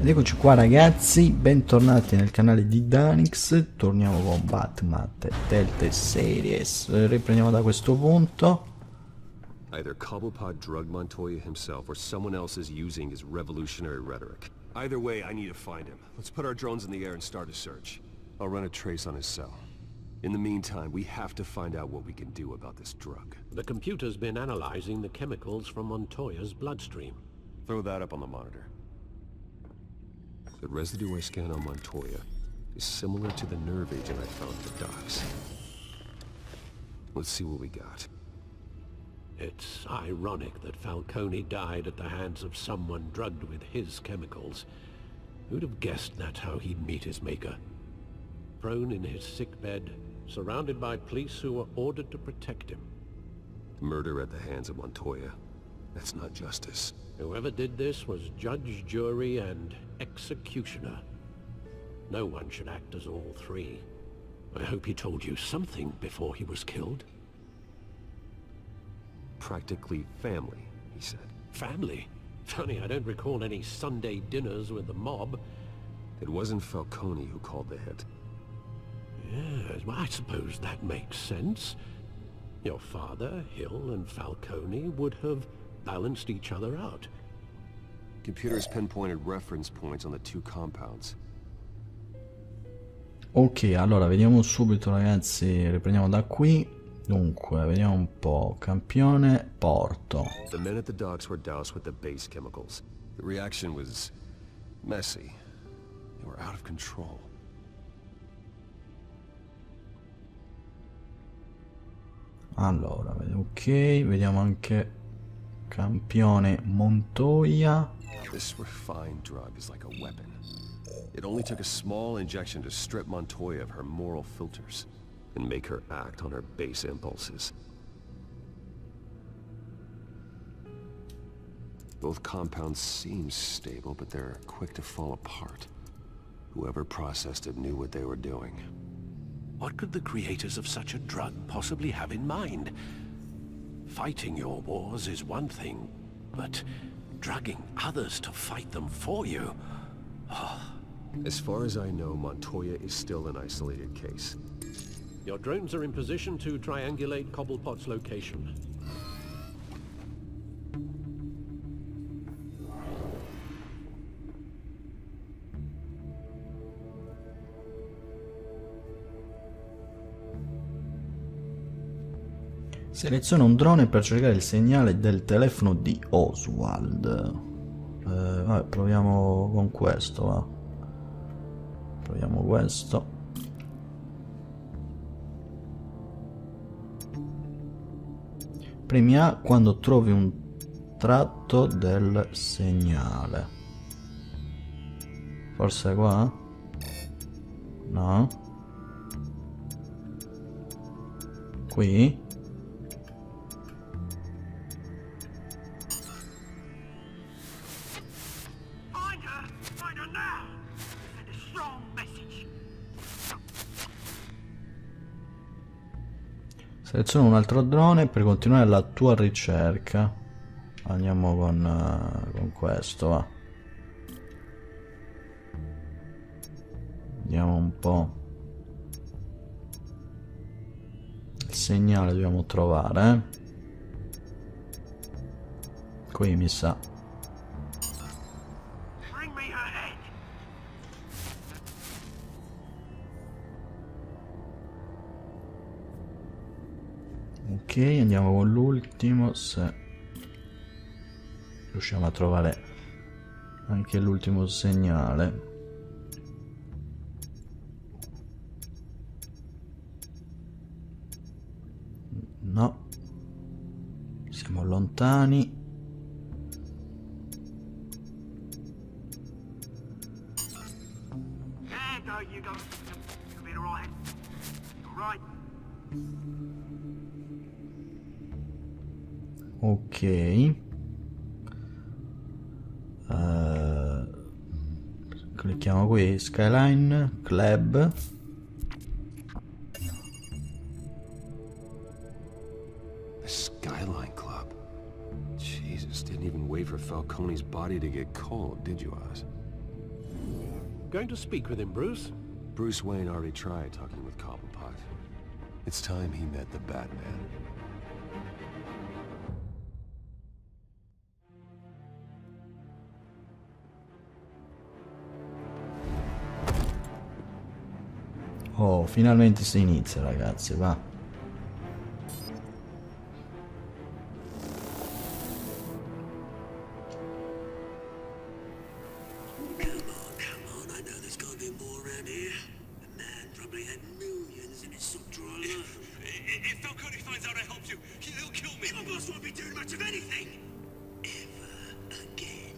Eccoci qua ragazzi, bentornati nel canale di Danix. Torniamo con Batman Telltale Series. Riprendiamo da questo punto. Either Cobblepot drugged Montoya himself or someone else is using his revolutionary rhetoric. Either way, I need to find him. Let's put our drones in the air and start a search. I'll run a trace on his cell. In the meantime, we have to find out what we can do about this drug. The computer's been analyzing the chemicals from Montoya's bloodstream. Throw that up on the monitor. The residue I scan on Montoya is similar to the nerve agent I found at the docks. Let's see what we got. It's ironic that Falcone died at the hands of someone drugged with his chemicals. Who'd have guessed that's how he'd meet his maker? Prone in his sickbed, surrounded by police who were ordered to protect him. Murder at the hands of Montoya. That's not justice. Whoever did this was judge, jury, and executioner. No one should act as all three. I hope he told you something before he was killed. Practically family, he said. Family? Funny, I don't recall any Sunday dinners with the mob. It wasn't Falcone who called the hit. Yes, well, I suppose that makes sense. Your father, Hill, and Falcone would have balanced each other out. Computers pinpointed reference points on the two compounds. Ok, allora vediamo subito ragazzi, riprendiamo da qui. Dunque, vediamo un po'. Campione, porto. The men at the docks were doused with the base chemicals. The reaction was messy. They were out of control. Allora, ok, vediamo anche campione Montoya. This refined drug is like a weapon. It only took a small injection to strip Montoya of her moral filters and make her act on her base impulses. Both compounds seem stable, but they're quick to fall apart. Whoever processed it knew what they were doing. What could the creators of such a drug possibly have in mind? Fighting your wars is one thing, but drugging others to fight them for you? As far as I know, Montoya is still an isolated case. Your drones are in position to triangulate Cobblepot's location. Seleziona un drone per cercare il segnale del telefono di Oswald. Vabbè, proviamo con questo, va. Proviamo questo. Premi A quando trovi un tratto del segnale. Forse qua? No. Qui? Seleziona un altro drone per continuare la tua ricerca. Andiamo con questo, va. Vediamo un po'. Il segnale dobbiamo trovare, Qui mi sa. Ok, andiamo con l'ultimo, se riusciamo a trovare anche l'ultimo segnale. No, siamo lontani. Ok, clicchiamo qui, Skyline Club. The Skyline Club. Jesus, didn't even wait for Falcone's body to get cold, did you, Oz? Going to speak with him, Bruce? Bruce Wayne already tried talking with Cobblepot. It's time he met the Batman. Oh, finalmente si inizia, ragazzi, va. Come on, I know there's gotta be more around here. The man probably had millions in his sock drawer alone. If Falcone finds out I helped you, he'll kill me. My boss won't be doing much of anything. Ever again.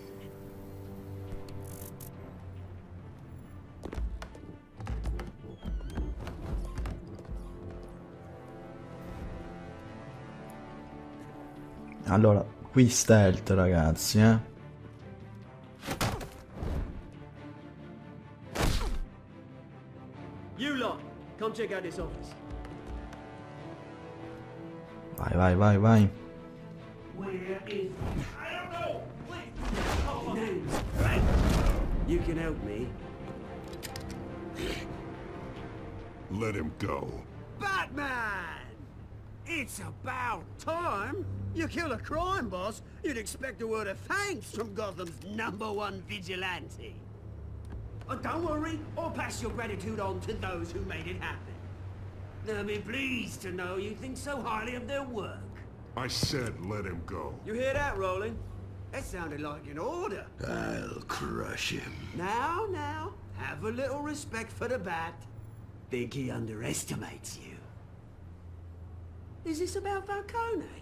Allora, qui stealth, ragazzi, eh. You lot, come check out this office. Vai, vai, vai, vai. Where is... I don't know! You can help me. Let him go. Batman! It's about time. You kill a crime boss, you'd expect a word of thanks from Gotham's #1 vigilante. Oh, don't worry, I'll pass your gratitude on to those who made it happen. They'll be pleased to know you think so highly of their work. I said let him go. You hear that, Roland? That sounded like an order. I'll crush him. Now, have a little respect for the Bat. Think he underestimates you. Is this about Falcone?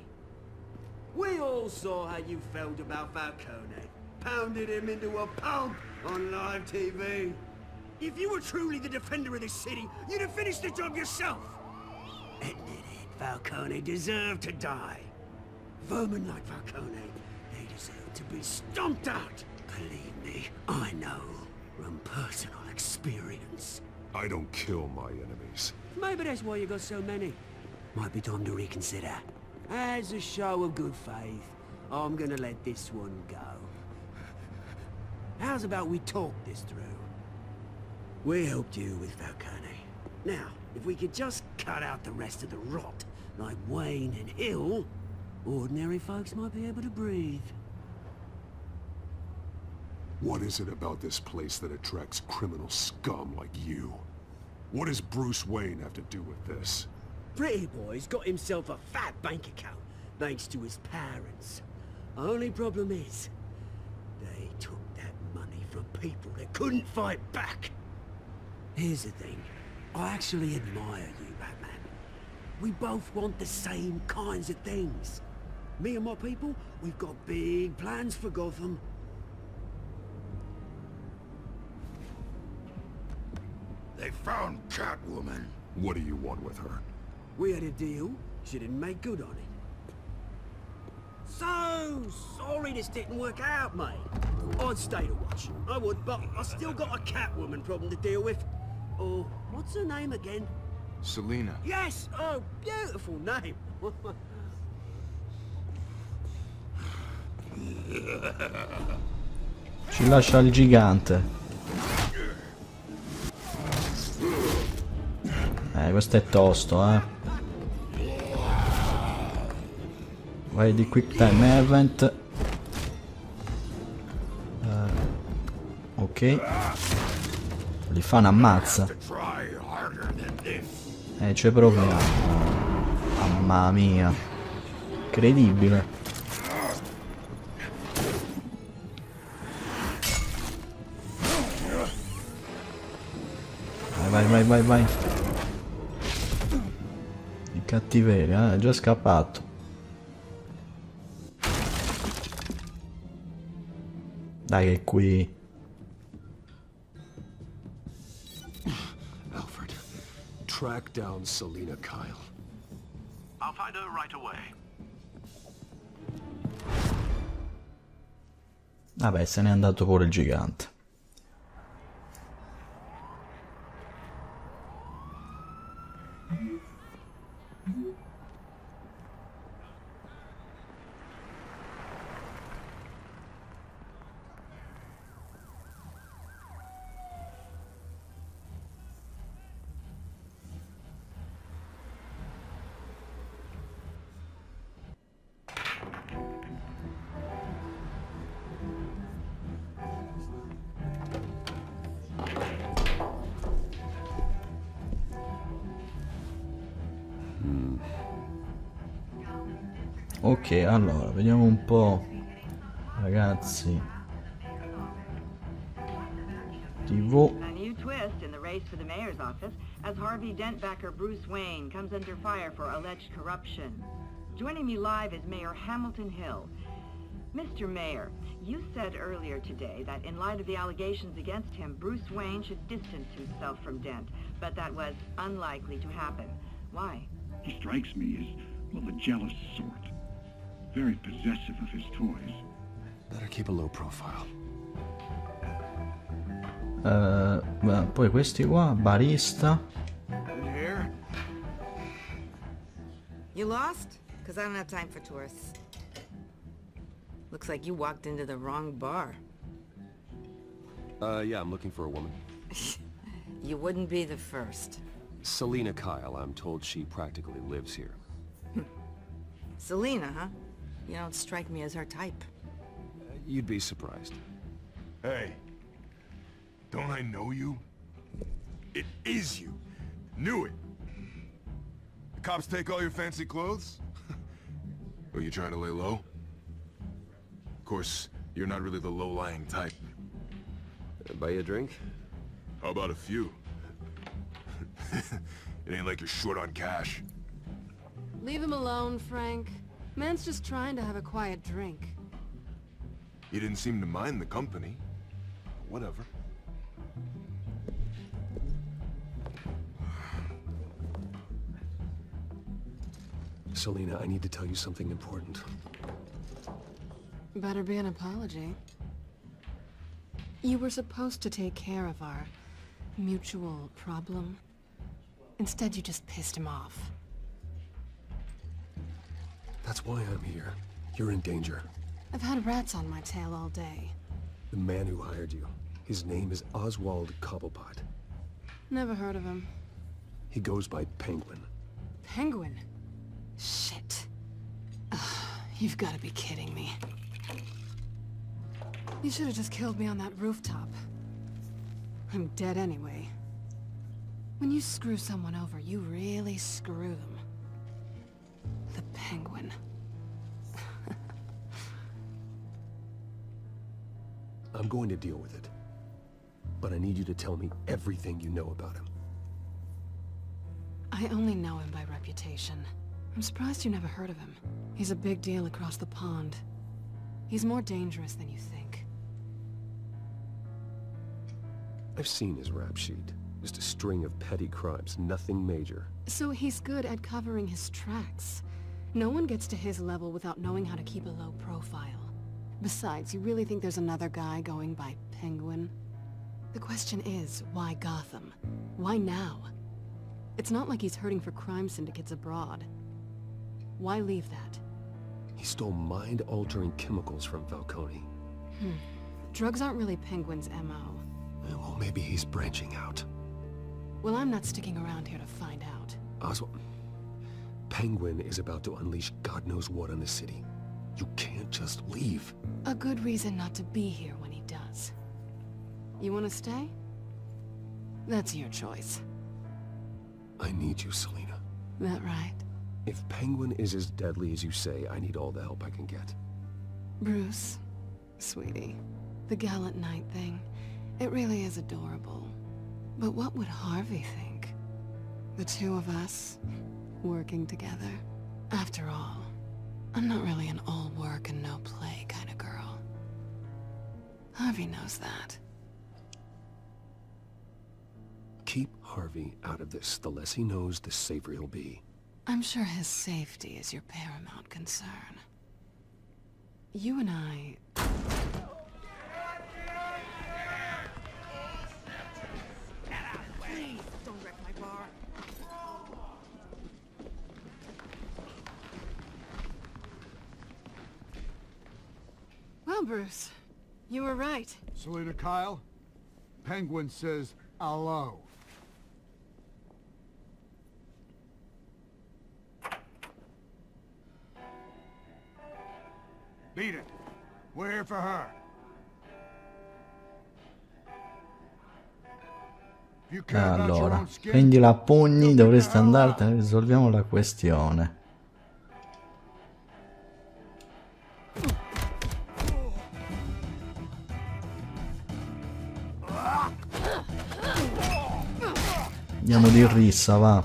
We all saw how you felt about Falcone. Pounded him into a pulp on live TV. If you were truly the defender of this city, you'd have finished the job yourself. Admit it, Falcone deserved to die. Vermin like Falcone, they deserve to be stomped out. Believe me, I know from personal experience. I don't kill my enemies. Maybe that's why you got so many. Might be time to reconsider. As a show of good faith, I'm gonna let this one go. How's about we talk this through? We helped you with Falcone. Now, if we could just cut out the rest of the rot, like Wayne and Hill, ordinary folks might be able to breathe. What is it about this place that attracts criminal scum like you? What does Bruce Wayne have to do with this? Pretty boy's got himself a fat bank account, thanks to his parents. Only problem is, they took that money from people that couldn't fight back. Here's the thing, I actually admire you, Batman. We both want the same kinds of things. Me and my people, we've got big plans for Gotham. They found Catwoman. What do you want with her? We had a deal, she didn't make good on it. So sorry this didn't work out, mate. I'd stay to watch, I would, but I still got a Catwoman problem to deal with. Oh, what's her name again? Selina. Yes! Oh, beautiful name. Ci lascia il gigante. Questo è tosto, eh. Vai di quick time event. Ok. Li fa un'ammazza. Ci proviamo. Mamma mia. Incredibile. Vai, vai, vai, vai. Il cattiveria, è già scappato. Dai che è qui. Alfred, track down Selina Kyle. I'll find her right away. Vabbè, se n'è andato pure il gigante. Ok, allora, vediamo un po', ragazzi. TV. A new twist in the race for the mayor's office as Harvey Dent backer Bruce Wayne comes under fire for alleged corruption. Joining me live is Mayor Hamilton Hill. Mr. Mayor, you said earlier today that in light of the allegations against him, Bruce Wayne should distance himself from Dent, but that was unlikely to happen. Why? He strikes me as, well, the jealous sort. Very possessive of his toys. Better keep a low profile. Poi questi qua, barista. Here? You lost? Because I don't have time for tourists. Looks like you walked into the wrong bar. Yeah, I'm looking for a woman. You wouldn't be the first. Selina Kyle, I'm told she practically lives here. Selena, huh? You don't strike me as her type. You'd be surprised. Hey, don't I know you? It is you. Knew it. The cops take all your fancy clothes? Are you trying to lay low? Of course, you're not really the low-lying type. Buy you a drink? How about a few? It ain't like you're short on cash. Leave him alone, Frank. Man's just trying to have a quiet drink. You didn't seem to mind the company. Whatever. Selina, I need to tell you something important. Better be an apology. You were supposed to take care of our mutual problem. Instead, you just pissed him off. That's why I'm here. You're in danger. I've had rats on my tail all day. The man who hired you, his name is Oswald Cobblepot. Never heard of him. He goes by Penguin. Penguin? Shit. Ugh, you've got to be kidding me. You should have just killed me on that rooftop. I'm dead anyway. When you screw someone over, you really screw them. The Penguin. I'm going to deal with it. But I need you to tell me everything you know about him. I only know him by reputation. I'm surprised you never heard of him. He's a big deal across the pond. He's more dangerous than you think. I've seen his rap sheet. Just a string of petty crimes, nothing major. So he's good at covering his tracks. No one gets to his level without knowing how to keep a low profile. Besides, you really think there's another guy going by Penguin? The question is, why Gotham? Why now? It's not like he's hurting for crime syndicates abroad. Why leave that? He stole mind-altering chemicals from Falcone. Drugs aren't really Penguin's MO. Well, maybe he's branching out. Well, I'm not sticking around here to find out. Oswald, Penguin is about to unleash God knows what on the city. You can't just leave. A good reason not to be here when he does. You want to stay? That's your choice. I need you, Selina. That right? If Penguin is as deadly as you say, I need all the help I can get. Bruce, sweetie, the gallant knight thing, it really is adorable. But what would Harvey think? The two of us, working together? After all, I'm not really an all work and no play kind of girl. Harvey knows that. Keep Harvey out of this. The less he knows, the safer he'll be. I'm sure his safety is your paramount concern. You and I... Please, don't wreck my bar. Well, Bruce, you were right. Selina Kyle, Penguin says hello. Beat it. We're here for her. If you care about your Allora, own skin, prendila a pugni, you'll dovreste get the hell out. andartene, risolviamo la questione. Andiamo di rissa, va.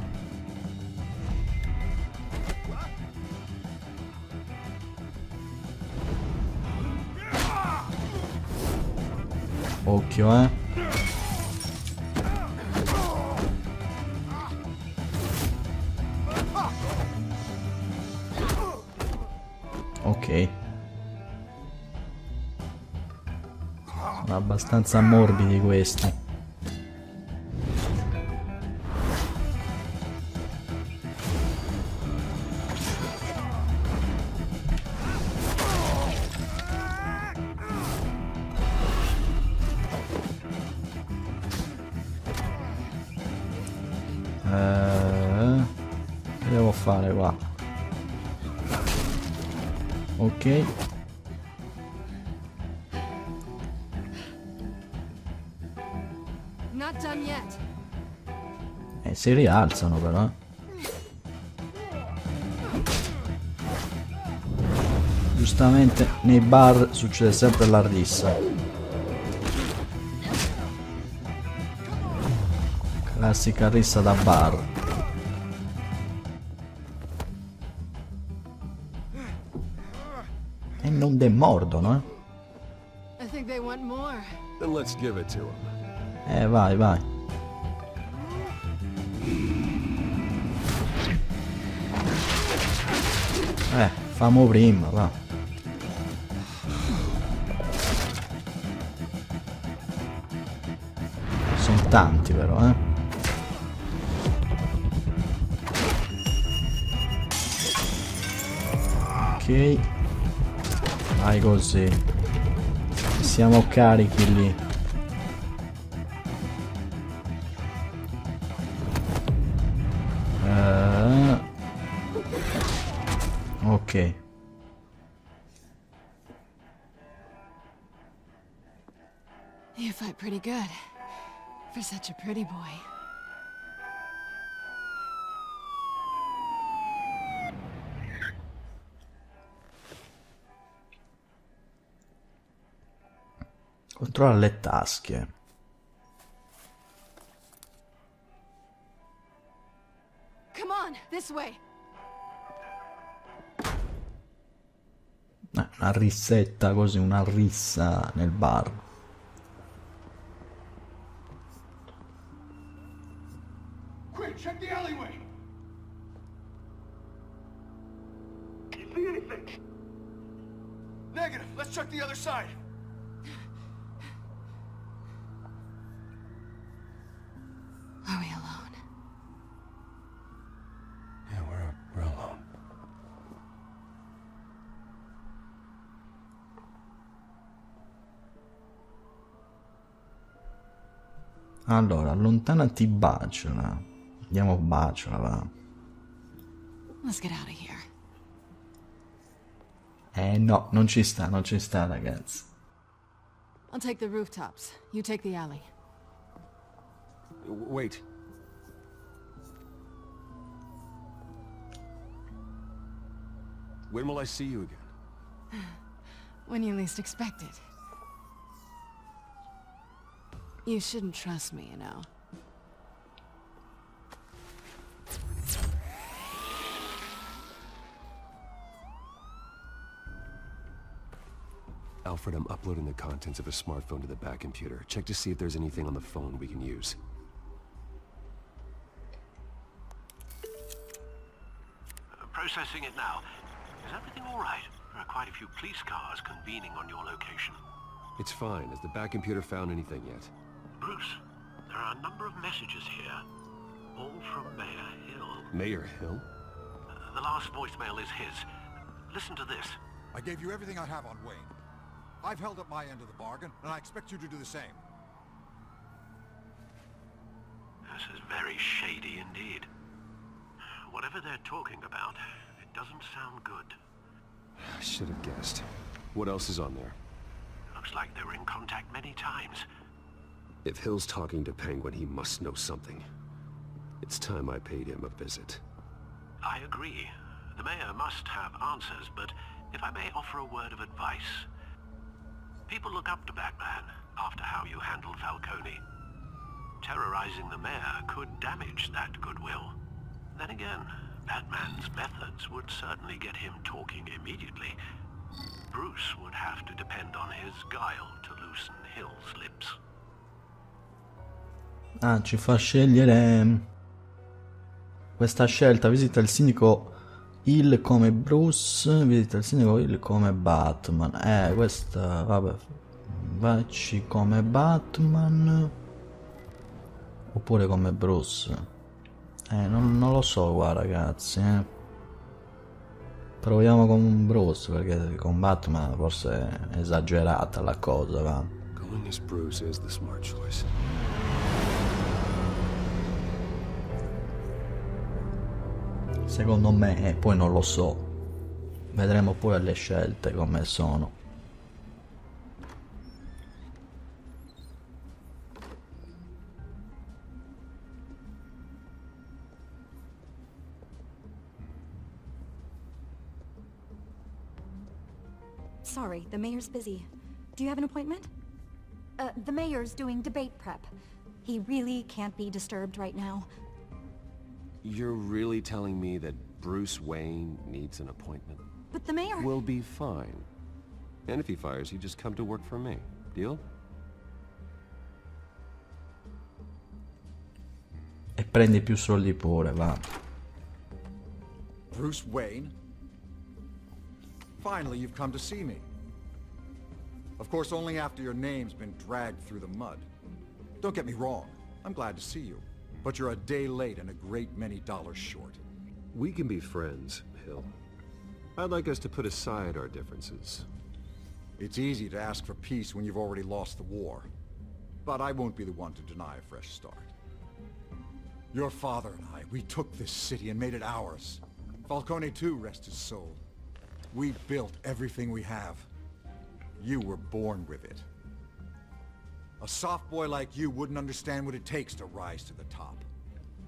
Occhio, Ok. Sono abbastanza morbidi questi. Che devo fare qua? Ok. Not done yet. Si rialzano però. Giustamente nei bar succede sempre la rissa. Classica rissa da bar. E non demordono, I think they want more. Then let's give it to him. Vai, vai. Famo prima, va. Sono tanti però, Ok. Vai così. Siamo carichi lì. Ok. You fight pretty good. For such a pretty boy. Controlla le tasche. Come on, this way. Una rissetta così, una rissa nel bar. Quick, check the alleyway. You see anything? Negative. Let's check the other side. Are we alone? Yeah, we're alone. Allora, allontanati Baciola. Andiamo Baciola, va. Let's get out of here. No, non ci sta, ragazzi. I'll take the rooftops. You take the alley. Wait. When will I see you again? When you least expect it. You shouldn't trust me, you know. Alfred, I'm uploading the contents of a smartphone to the back computer. Check to see if there's anything on the phone we can use. Processing it now. Is everything all right? There are quite a few police cars convening on your location. It's fine. Has the back computer found anything yet? Bruce, there are a number of messages here. All from Mayor Hill. Mayor Hill? The last voicemail is his. Listen to this. I gave you everything I have on Wayne. I've held up my end of the bargain, and I expect you to do the same. This is very shady indeed. Whatever they're talking about, it doesn't sound good. I should have guessed. What else is on there? Looks like they were in contact many times. If Hill's talking to Penguin, he must know something. It's time I paid him a visit. I agree. The mayor must have answers, but if I may offer a word of advice. People look up to Batman after how you handled Falcone. terrorizing the mayor could damage that goodwill. Then again, Batman's methods would certainly get him talking immediately. Bruce would have to depend on his guile to loosen Hill's lips. Ah, ci fa scegliere questa scelta. Visita il sindaco Hill come Bruce, visita il sindaco Hill come Batman. Questa, vabbè, vacci come Batman oppure come Bruce. Non lo so qua, ragazzi. Proviamo con Bruce, perché con Batman forse è esagerata la cosa, va. Going as Bruce is the smart choice. Secondo me, poi non lo so. Vedremo poi le scelte come sono. Sorry, the mayor's busy. Do you have an appointment? The mayor's doing debate prep. He really can't be disturbed right now. You're really telling me that Bruce Wayne needs an appointment? But the mayor... We'll be fine. And if he fires, you just come to work for me. Deal? E prendi più soldi pure, va. Bruce Wayne? Finally, you've come to see me. Of course, only after your name's been dragged through the mud. Don't get me wrong, I'm glad to see you. But you're a day late and a great many dollars short. We can be friends, Hill. I'd like us to put aside our differences. It's easy to ask for peace when you've already lost the war. But I won't be the one to deny a fresh start. Your father and I, we took this city and made it ours. Falcone too, rest his soul. We built everything we have. You were born with it. A soft boy like you wouldn't understand what it takes to rise to the top.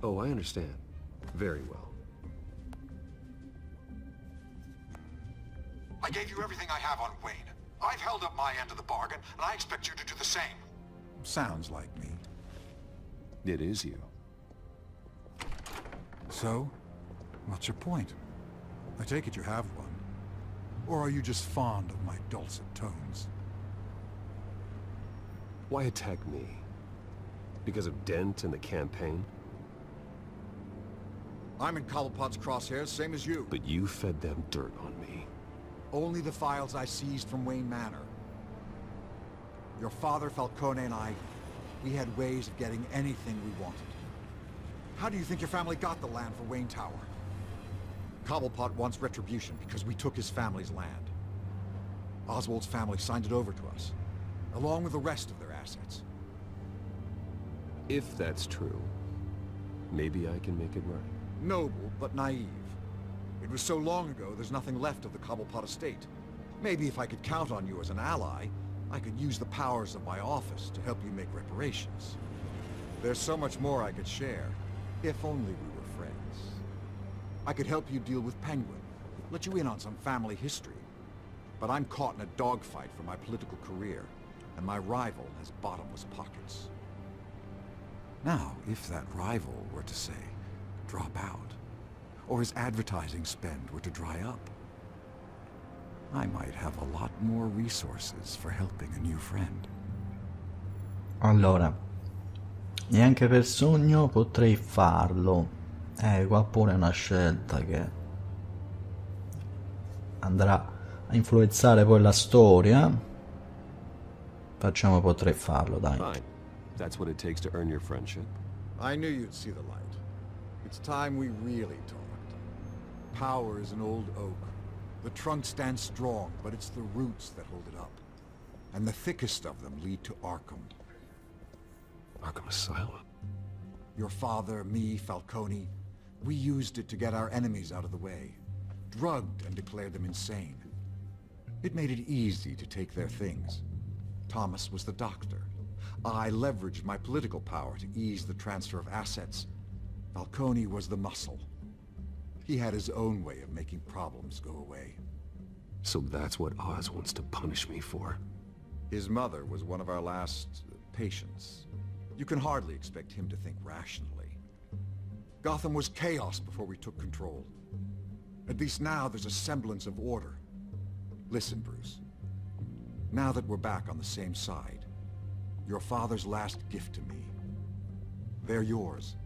Oh, I understand. Very well. I gave you everything I have on Wayne. I've held up my end of the bargain, and I expect you to do the same. Sounds like me. It is you. So, what's your point? I take it you have one. Or are you just fond of my dulcet tones? Why attack me? Because of Dent and the campaign? I'm in Cobblepot's crosshairs, same as you. But you fed them dirt on me. Only the files I seized from Wayne Manor. Your father, Falcone, and I, we had ways of getting anything we wanted. How do you think your family got the land for Wayne Tower? Cobblepot wants retribution because we took his family's land. Oswald's family signed it over to us, along with the rest of their assets. If that's true, maybe I can make it right. Noble, but naive. It was so long ago, there's nothing left of the Cobblepot estate. Maybe if I could count on you as an ally, I could use the powers of my office to help you make reparations. There's so much more I could share, if only we were friends. I could help you deal with Penguin, let you in on some family history. But I'm caught in a dogfight for my political career, and my rival has bottomless pockets. Now, if that rival were to say, drop out, or his advertising spend were to dry up, I might have a lot more resources for helping a new friend. Allora, neanche per sogno potrei farlo. Qua pure è una scelta che andrà a influenzare poi la storia. Facciamo potrei farlo, dai. Fine. That's what it takes to earn your friendship. I knew you'd see the light. It's time we really talked. Power is an old oak. The trunk stands strong, but it's the roots that hold it up. And the thickest of them lead to Arkham. Arkham Asylum? Your father, me, Falcone, we used it to get our enemies out of the way. Drugged and declared them insane. It made it easy to take their things. Thomas was the doctor. I leveraged my political power to ease the transfer of assets. Falcone was the muscle. He had his own way of making problems go away. So that's what Oz wants to punish me for. His mother was one of our last patients. You can hardly expect him to think rationally. Gotham was chaos before we took control. At least now there's a semblance of order. Listen, Bruce. Now that we're back on the same side, your father's last gift to me, they're yours.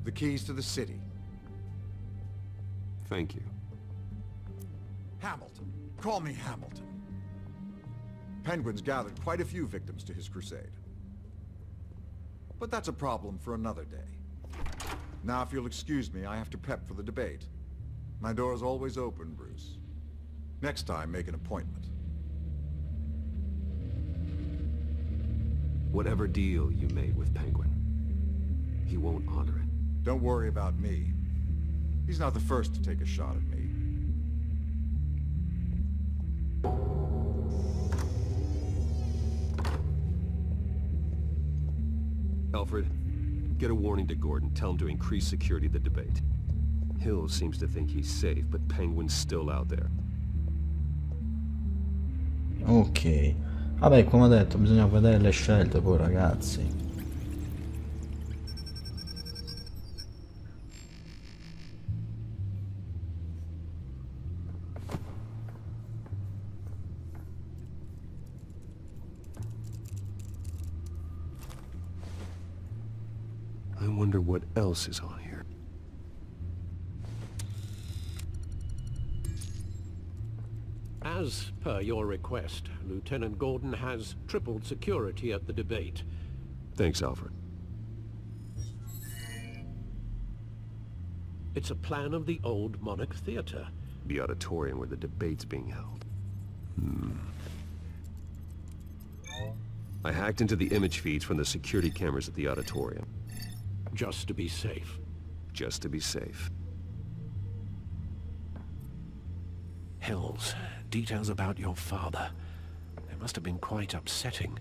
The keys to the city. Thank you. Hamilton. Call me Hamilton. Penguin's gathered quite a few victims to his crusade. But that's a problem for another day. Now, if you'll excuse me, I have to prep for the debate. My door is always open, Bruce. Next time, make an appointment. Whatever deal you made with Penguin, he won't honor it. Don't worry about me. He's not the first to take a shot at me. Alfred, get a warning to Gordon. Tell him to increase security at the debate. Hill seems to think he's safe, but Penguin's still out there. Ok. Vabbè, come ho detto, bisogna vedere le scelte poi, ragazzi. I wonder what else is on here. As per your request, Lieutenant Gordon has tripled security at the debate. Thanks, Alfred. It's a plan of the old Monarch Theater. The auditorium where the debate's being held. I hacked into the image feeds from the security cameras at the auditorium. Just to be safe. Just to be safe. Hills, details about your father. They must have been quite upsetting.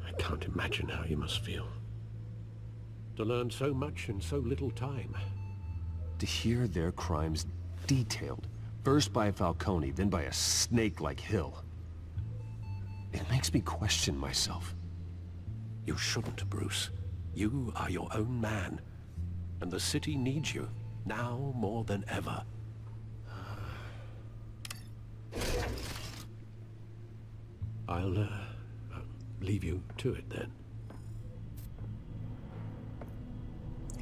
I can't imagine how you must feel. To learn so much in so little time. To hear their crimes detailed, first by Falcone, then by a snake like Hill. It makes me question myself. You shouldn't, Bruce. You are your own man. And the city needs you, now more than ever. I'll leave you to it then.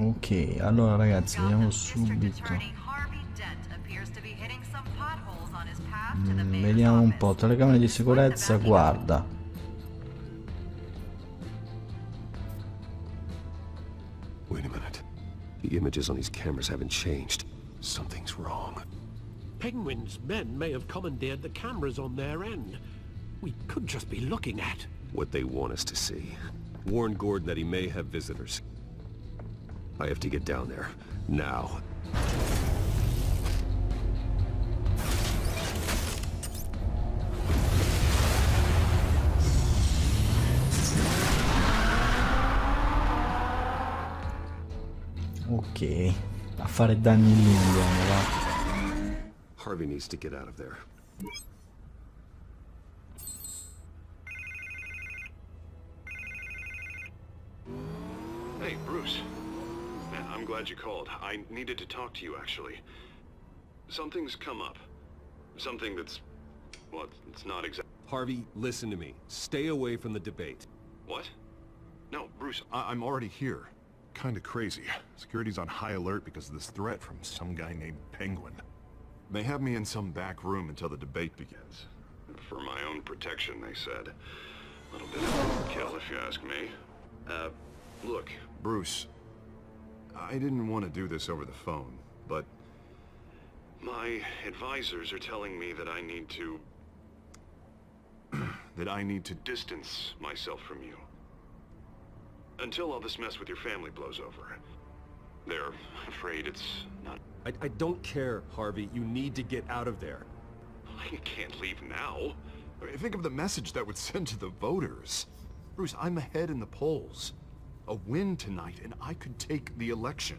Ok, allora ragazzi, vediamo subito. Vediamo un po', telecamere di sicurezza, guarda. Wait a minute. The images on these cameras haven't changed. Something's wrong. Penguin's men may have commandeered the cameras on their end. We could just be looking at what they want us to see. Warn Gordon that he may have visitors. I have to get down there. Now. Ok, a fare danni lì andiamo, va. Harvey needs to get out of there. Hey, Bruce. Man, I'm glad you called. I needed to talk to you, actually. Something's come up. Something that's... well, it's not exactly... Harvey, listen to me. Stay away from the debate. What? No, Bruce, I'm already here. Kinda crazy. Security's on high alert because of this threat from some guy named Penguin. They have me in some back room until the debate begins. for my own protection, they said. A little bit of overkill, if you ask me. Look. Bruce, I didn't want to do this over the phone, but... my advisors are telling me that I need to... that I need to distance myself from you. Until all this mess with your family blows over. They're afraid it's not... I don't care, Harvey. You need to get out of there. I can't leave now. I mean, think of the message that would send to the voters. Bruce, I'm ahead in the polls. A win tonight, and I could take the election.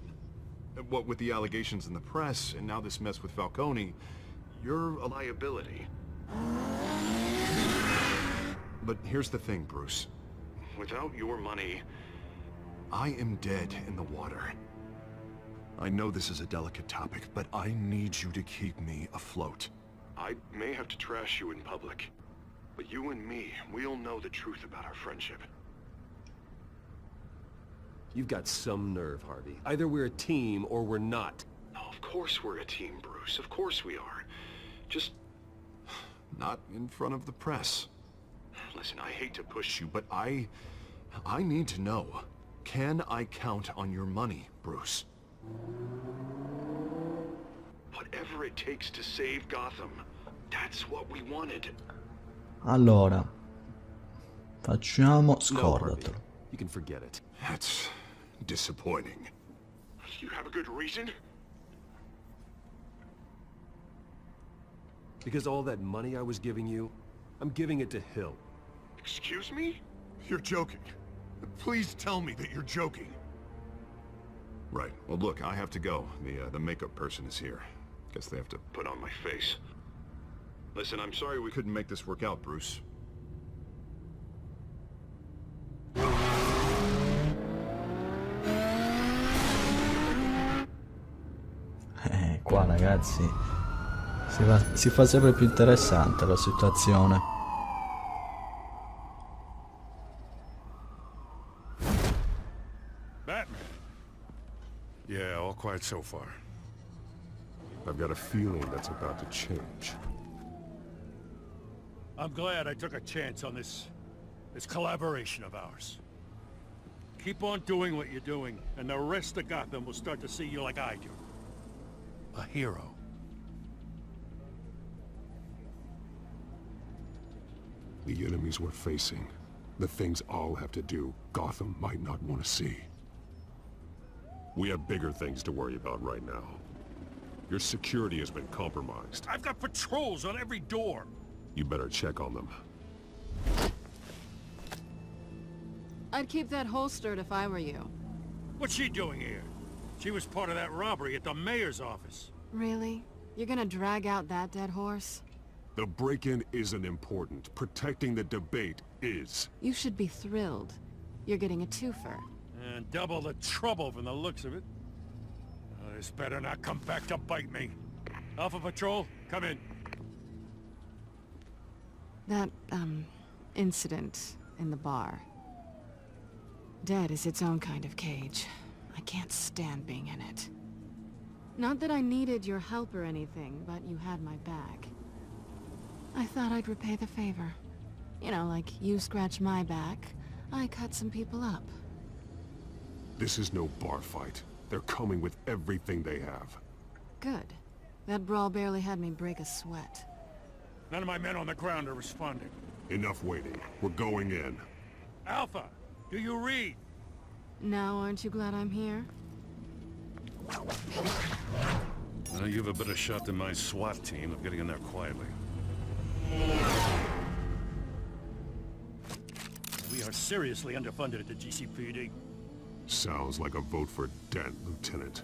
What with the allegations in the press, and now this mess with Falcone, you're a liability. But here's the thing, Bruce. Without your money... I am dead in the water. I know this is a delicate topic, but I need you to keep me afloat. I may have to trash you in public, but you and me, we'll know the truth about our friendship. You've got some nerve, Harvey. Either we're a team or we're not. Oh, of course we're a team, Bruce. Of course we are. Just... Not in front of the press. Listen, I hate to push you, But I need to know. Can I count on your money, Bruce? whatever it takes to save Gotham. That's what we wanted. Allora, facciamo No, scordatelo. Harvey. You can forget it. That's disappointing. You have a good reason? Because all that money I was giving you, I'm giving it to Hill. Excuse me? You're joking. Please tell me that you're joking. Right. Well, look, I have to go. The makeup person is here. Guess they have to Put on my face. Listen, I'm sorry we couldn't make this work out, Bruce. Qua ragazzi si fa sempre più interessante la situazione. Batman. Yeah, all quiet so far. I've got a feeling that's about to change. I'm glad I took a chance on this collaboration of ours. Keep on doing what you're doing, and the rest of Gotham will start to see you like I do. A hero. The enemies we're facing, the things I'll have to do, Gotham might not want to see. We have bigger things to worry about right now. Your security has been compromised. I've got patrols on every door. You better check on them. I'd keep that holstered if I were you. What's she doing here? She was part of that robbery at the mayor's office. Really? You're gonna drag out that dead horse? The break-in isn't important. Protecting the debate is. You should be thrilled. You're getting a twofer. And double the trouble from the looks of it. This better not come back to bite me. Alpha Patrol, come in. That, incident in the bar. Dead is its own kind of cage. I can't stand being in it. Not that I needed your help or anything, but you had my back. I thought I'd repay the favor. You know, like you scratch my back, I cut some people up. This is no bar fight. They're coming with everything they have. Good. That brawl barely had me break a sweat. None of my men on the ground are responding. Enough waiting. We're going in. Alpha, do you read? Now aren't you glad I'm here? Well, you have a better shot than my SWAT team of getting in there quietly. We are seriously underfunded at the GCPD. Sounds like a vote for Dent, Lieutenant.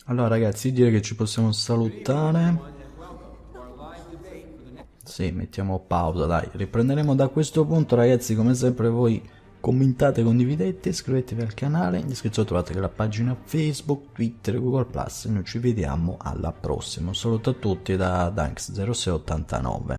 Allora ragazzi, direi che ci possiamo salutare. Sì, mettiamo pausa, dai. Riprenderemo da questo punto, ragazzi. Come sempre voi commentate, condividete, iscrivetevi al canale. In descrizione trovate anche la pagina Facebook, Twitter, Google+. E noi ci vediamo alla prossima. Un saluto a tutti da Danks0689.